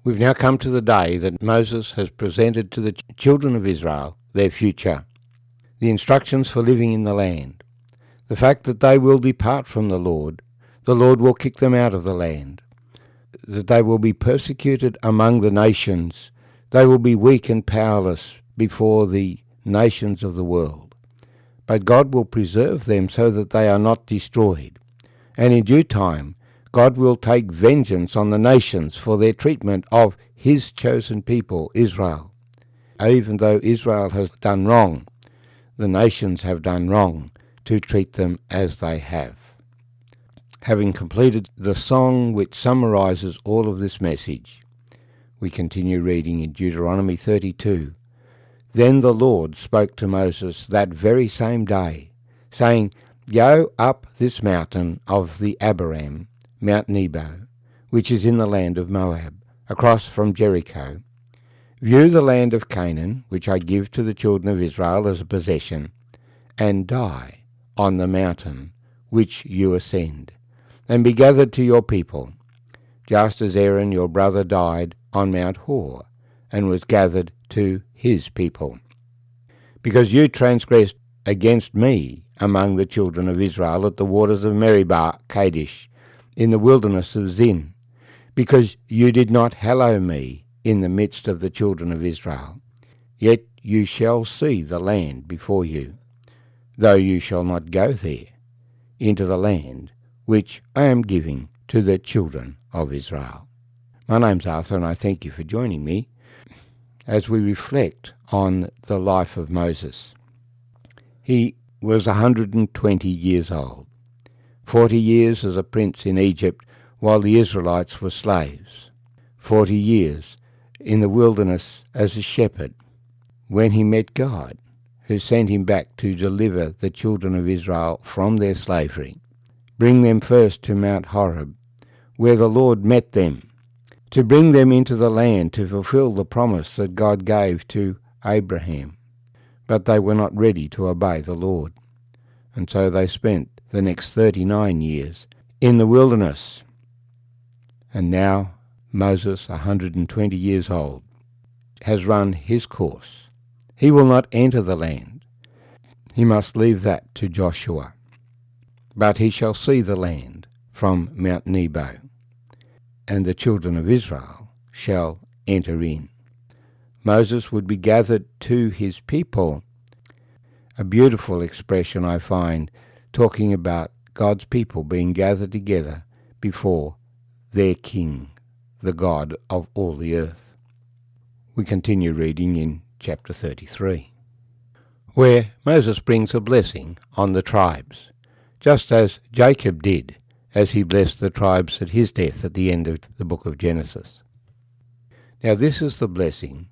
We've now come to the day that Moses has presented to the children of Israel their future, the instructions for living in the land, the fact that they will depart from the Lord will kick them out of the land, that they will be persecuted among the nations, they will be weak and powerless before the nations of the world. But God will preserve them so that they are not destroyed, and in due time God will take vengeance on the nations for their treatment of his chosen people, Israel. Even though Israel has done wrong, the nations have done wrong to treat them as they have. Having completed the song which summarizes all of this message, we continue reading in Deuteronomy 32. Then the Lord spoke to Moses that very same day, saying, Go up this mountain of the Abiram, Mount Nebo, which is in the land of Moab, across from Jericho. View the land of Canaan, which I give to the children of Israel as a possession, and die on the mountain which you ascend, and be gathered to your people, just as Aaron your brother died on Mount Hor, and was gathered to his people. Because you transgressed against me among the children of Israel at the waters of Meribah Kadesh, in the wilderness of Zin, because you did not hallow me in the midst of the children of Israel. Yet you shall see the land before you, though you shall not go there, into the land which I am giving to the children of Israel. My name's Arthur, and I thank you for joining me as we reflect on the life of Moses. He was 120 years old. 40 years as a prince in Egypt while the Israelites were slaves. 40 years in the wilderness as a shepherd when he met God, who sent him back to deliver the children of Israel from their slavery, bring them first to Mount Horeb, where the Lord met them, to bring them into the land to fulfill the promise that God gave to Abraham. But they were not ready to obey the Lord, and so they spent the next 39 years in the wilderness. And now Moses, 120 years old, has run his course. He will not enter the land. He must leave that to Joshua. But he shall see the land from Mount Nebo, and the children of Israel shall enter in. Moses would be gathered to his people. A beautiful expression, I find, talking about God's people being gathered together before their King, the God of all the earth. We continue reading in chapter 33, where Moses brings a blessing on the tribes, just as Jacob did, as he blessed the tribes at his death at the end of the book of Genesis. Now this is the blessing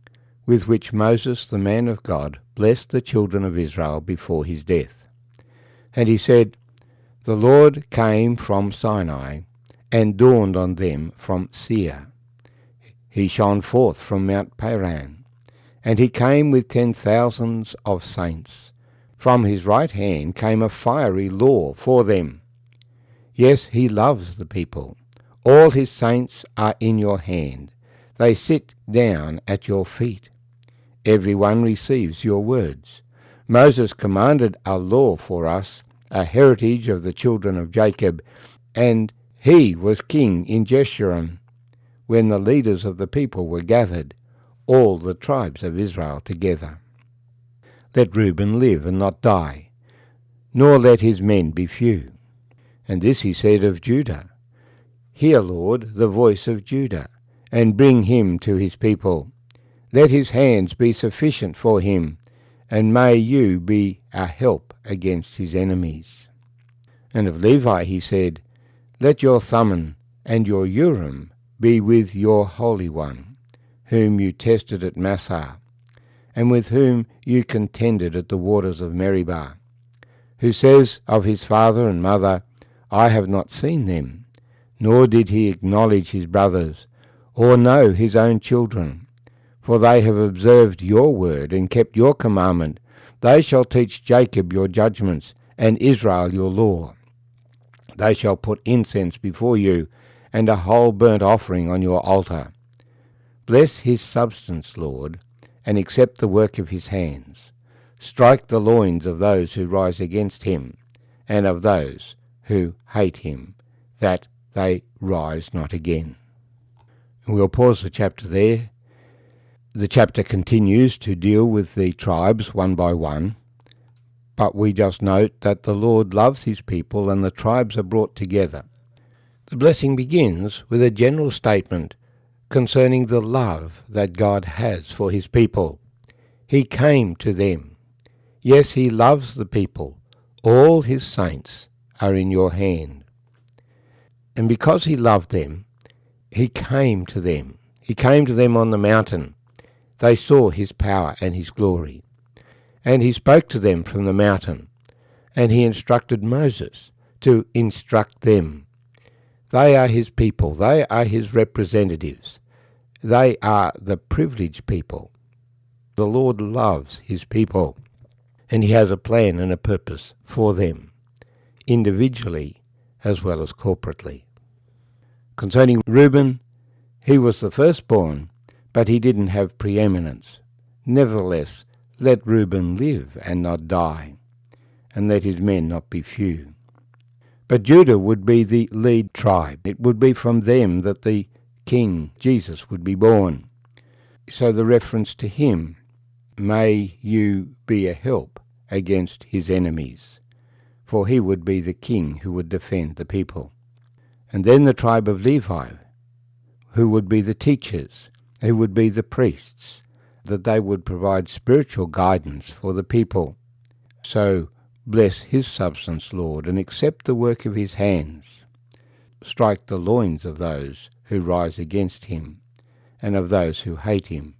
with which Moses, the man of God, blessed the children of Israel before his death. And he said, The Lord came from Sinai, and dawned on them from Seir. He shone forth from Mount Paran, and he came with 10,000s of saints. From his right hand came a fiery law for them. Yes, he loves the people. All his saints are in your hand. They sit down at your feet. Every one receives your words. Moses commanded a law for us, a heritage of the children of Jacob, and he was king in Jeshurun when the leaders of the people were gathered, all the tribes of Israel together. Let Reuben live and not die, nor let his men be few. And this he said of Judah, Hear, Lord, the voice of Judah, and bring him to his people. Let his hands be sufficient for him, and may you be a help against his enemies. And of Levi he said, Let your Thummim and your Urim be with your Holy One, whom you tested at Massah, and with whom you contended at the waters of Meribah, who says of his father and mother, I have not seen them, nor did he acknowledge his brothers, or know his own children. For they have observed your word and kept your commandment. They shall teach Jacob your judgments, and Israel your law. They shall put incense before you, and a whole burnt offering on your altar. Bless his substance, Lord, and accept the work of his hands. Strike the loins of those who rise against him, and of those who hate him, that they rise not again. We'll pause the chapter there. The chapter continues to deal with the tribes one by one, but we just note that the Lord loves his people and the tribes are brought together. The blessing begins with a general statement concerning the love that God has for his people. He came to them. Yes, he loves the people. All his saints are in your hand. And because he loved them, he came to them. He came to them on the mountain. They saw his power and his glory. And he spoke to them from the mountain, and he instructed Moses to instruct them. They are his people. They are his representatives. They are the privileged people. The Lord loves his people, and he has a plan and a purpose for them, individually as well as corporately. Concerning Reuben, he was the firstborn, but he didn't have preeminence. Nevertheless, let Reuben live and not die, and let his men not be few. But Judah would be the lead tribe. It would be from them that the King Jesus would be born. So the reference to him, may you be a help against his enemies, for he would be the king who would defend the people. And then the tribe of Levi, who would be the teachers, who would be the priests, that they would provide spiritual guidance for the people. So bless his substance, Lord, and accept the work of his hands. Strike the loins of those who rise against him, and of those who hate him,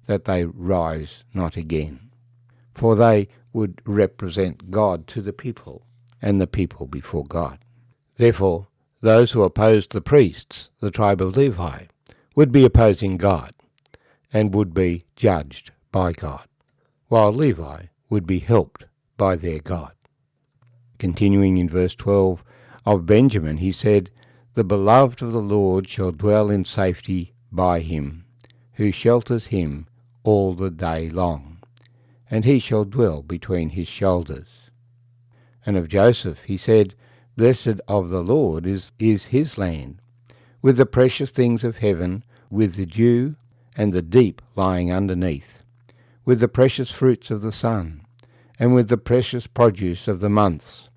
that they rise not again. For they would represent God to the people, and the people before God. Therefore, those who opposed the priests, the tribe of Levi, would be opposing God, and would be judged by God, while Levi would be helped by their God. Continuing in verse 12, of Benjamin he said, The beloved of the Lord shall dwell in safety by him, who shelters him all the day long, and he shall dwell between his shoulders. And of Joseph he said, Blessed of the Lord is his land, with the precious things of heaven, with the dew and the deep lying underneath, with the precious fruits of the sun, and with the precious produce of the months,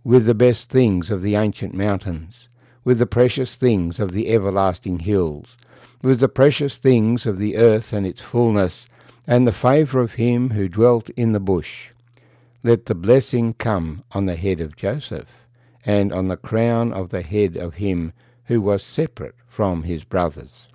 with the best things of the ancient mountains, with the precious things of the everlasting hills, with the precious things of the earth and its fullness, and the favour of him who dwelt in the bush. Let the blessing come on the head of Joseph, and on the crown of the head of him who was separate from his brothers.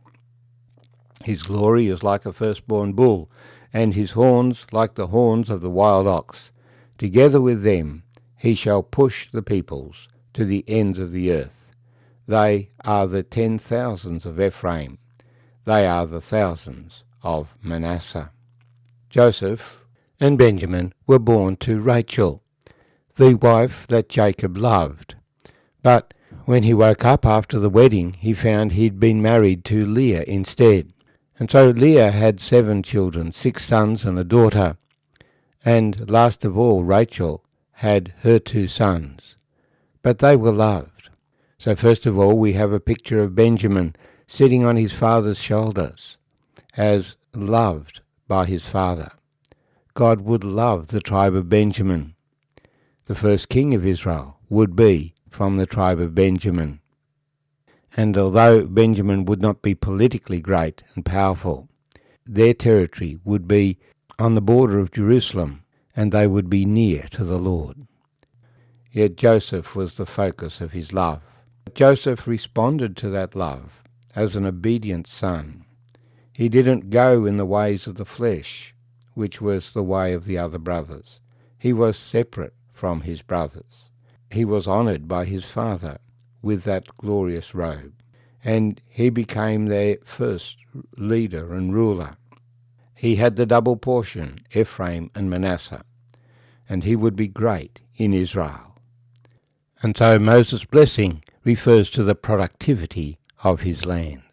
His glory is like a firstborn bull, and his horns like the horns of the wild ox. Together with them he shall push the peoples to the ends of the earth. They are the 10,000s of Ephraim. They are the thousands of Manasseh. Joseph and Benjamin were born to Rachel, the wife that Jacob loved. But when he woke up after the wedding, he found he'd been married to Leah instead. And so Leah had 7 children, 6 sons and a daughter. And last of all, Rachel had her 2 sons. But they were loved. So first of all, we have a picture of Benjamin sitting on his father's shoulders, as loved by his father. God would love the tribe of Benjamin. The first king of Israel would be from the tribe of Benjamin. And although Benjamin would not be politically great and powerful, their territory would be on the border of Jerusalem, and they would be near to the Lord. Yet Joseph was the focus of his love. Joseph responded to that love as an obedient son. He didn't go in the ways of the flesh, which was the way of the other brothers. He was separate from his brothers. He was honoured by his father with that glorious robe, and he became their first leader and ruler. He had the double portion, Ephraim and Manasseh, and he would be great in Israel. And so Moses' blessing refers to the productivity of his land.